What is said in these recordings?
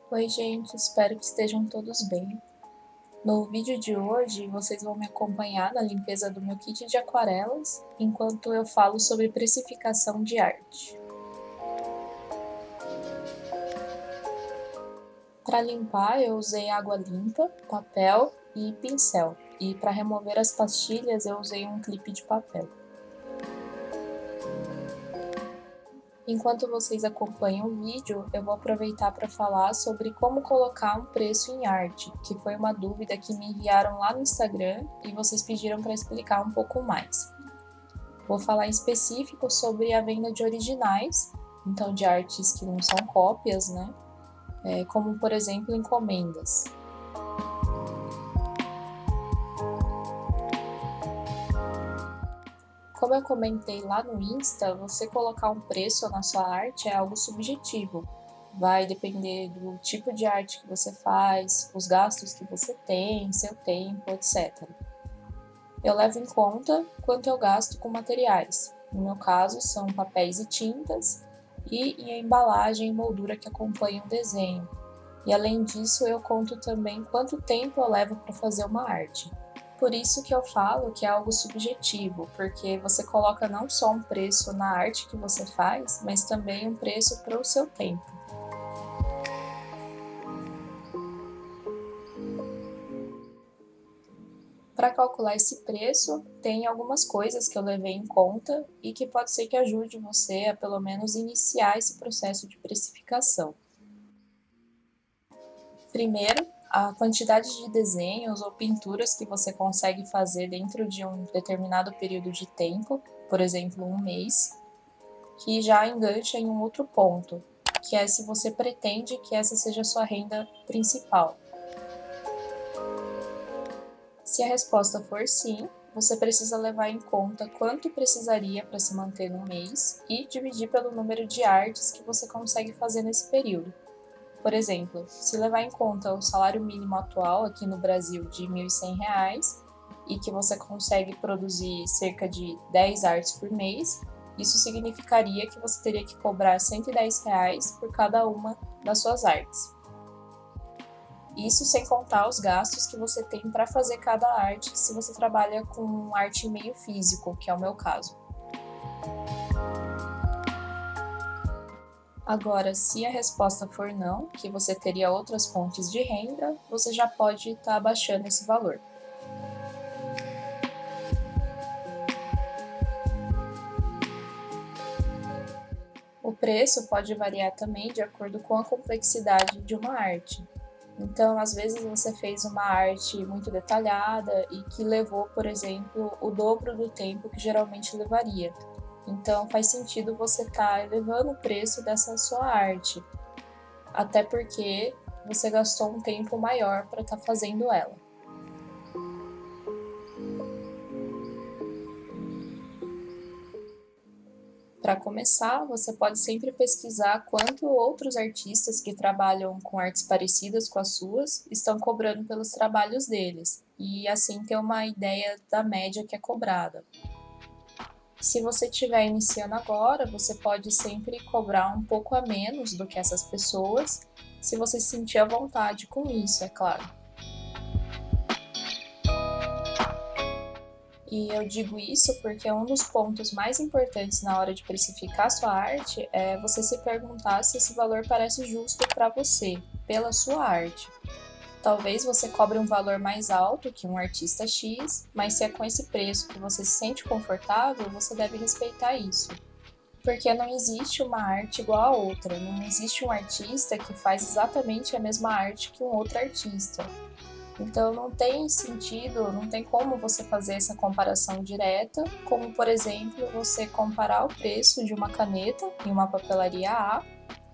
Oi, gente, espero que estejam todos bem. No vídeo de hoje, vocês vão me acompanhar na limpeza do meu kit de aquarelas, enquanto eu falo sobre precificação de arte. Para limpar, eu usei água limpa, papel e pincel, e para remover as pastilhas, eu usei um clipe de papel. Enquanto vocês acompanham o vídeo, eu vou aproveitar para falar sobre como colocar um preço em arte, que foi uma dúvida que me enviaram lá no Instagram e vocês pediram para explicar um pouco mais. Vou falar em específico sobre a venda de originais, então de artes que não são cópias, né? Como por exemplo encomendas. Como eu comentei lá no Insta, você colocar um preço na sua arte é algo subjetivo. Vai depender do tipo de arte que você faz, os gastos que você tem, seu tempo, etc. Eu levo em conta quanto eu gasto com materiais. No meu caso, são papéis e tintas e a embalagem e moldura que acompanham o desenho. E além disso, eu conto também quanto tempo eu levo para fazer uma arte. Por isso que eu falo que é algo subjetivo, porque você coloca não só um preço na arte que você faz, mas também um preço para o seu tempo. Para calcular esse preço, tem algumas coisas que eu levei em conta e que pode ser que ajude você a pelo menos iniciar esse processo de precificação. Primeiro, a quantidade de desenhos ou pinturas que você consegue fazer dentro de um determinado período de tempo, por exemplo, um mês, que já engancha em um outro ponto, que é se você pretende que essa seja a sua renda principal. Se a resposta for sim, você precisa levar em conta quanto precisaria para se manter no mês e dividir pelo número de artes que você consegue fazer nesse período. Por exemplo, se levar em conta o salário mínimo atual aqui no Brasil de R$ 1.100 e que você consegue produzir cerca de 10 artes por mês, isso significaria que você teria que cobrar R$ 110 por cada uma das suas artes. Isso sem contar os gastos que você tem para fazer cada arte se você trabalha com arte em meio físico, que é o meu caso. Agora, se a resposta for não, que você teria outras fontes de renda, você já pode estar abaixando esse valor. O preço pode variar também de acordo com a complexidade de uma arte. Então, às vezes você fez uma arte muito detalhada e que levou, por exemplo, o dobro do tempo que geralmente levaria. Então, faz sentido você estar elevando o preço dessa sua arte, até porque você gastou um tempo maior para estar fazendo ela. Para começar, você pode sempre pesquisar quanto outros artistas que trabalham com artes parecidas com as suas estão cobrando pelos trabalhos deles, e assim ter uma ideia da média que é cobrada. Se você estiver iniciando agora, você pode sempre cobrar um pouco a menos do que essas pessoas, se você se sentir à vontade com isso, é claro. E eu digo isso porque um dos pontos mais importantes na hora de precificar sua arte é você se perguntar se esse valor parece justo para você, pela sua arte. Talvez você cobre um valor mais alto que um artista X, mas se é com esse preço que você se sente confortável, você deve respeitar isso. Porque não existe uma arte igual a outra, não existe um artista que faz exatamente a mesma arte que um outro artista. Então não tem sentido, não tem como você fazer essa comparação direta, como por exemplo você comparar o preço de uma caneta em uma papelaria A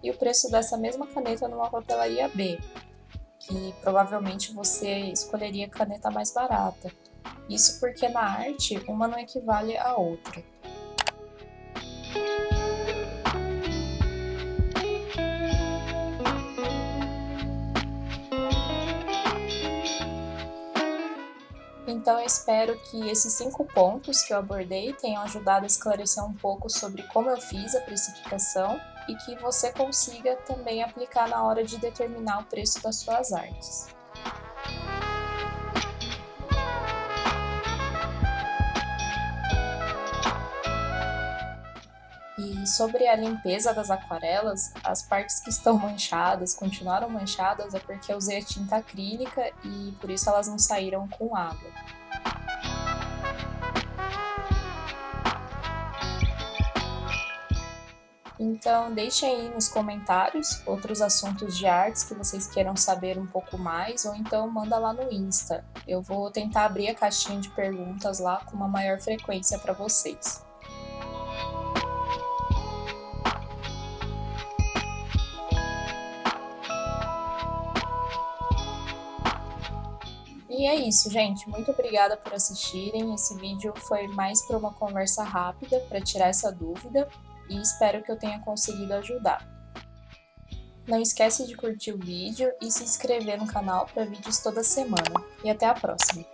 e o preço dessa mesma caneta numa papelaria B, que provavelmente você escolheria a caneta mais barata. Isso porque na arte uma não equivale à outra. Então eu espero que esses 5 pontos que eu abordei tenham ajudado a esclarecer um pouco sobre como eu fiz a precificação e que você consiga também aplicar na hora de determinar o preço das suas artes. E sobre a limpeza das aquarelas, as partes que estão manchadas, continuaram manchadas, é porque eu usei a tinta acrílica e por isso elas não saíram com água. Então, deixem aí nos comentários outros assuntos de artes que vocês queiram saber um pouco mais, ou então manda lá no Insta. Eu vou tentar abrir a caixinha de perguntas lá com uma maior frequência para vocês. E é isso, gente. Muito obrigada por assistirem. Esse vídeo foi mais para uma conversa rápida, para tirar essa dúvida, e espero que eu tenha conseguido ajudar. Não esquece de curtir o vídeo e se inscrever no canal para vídeos toda semana. E até a próxima!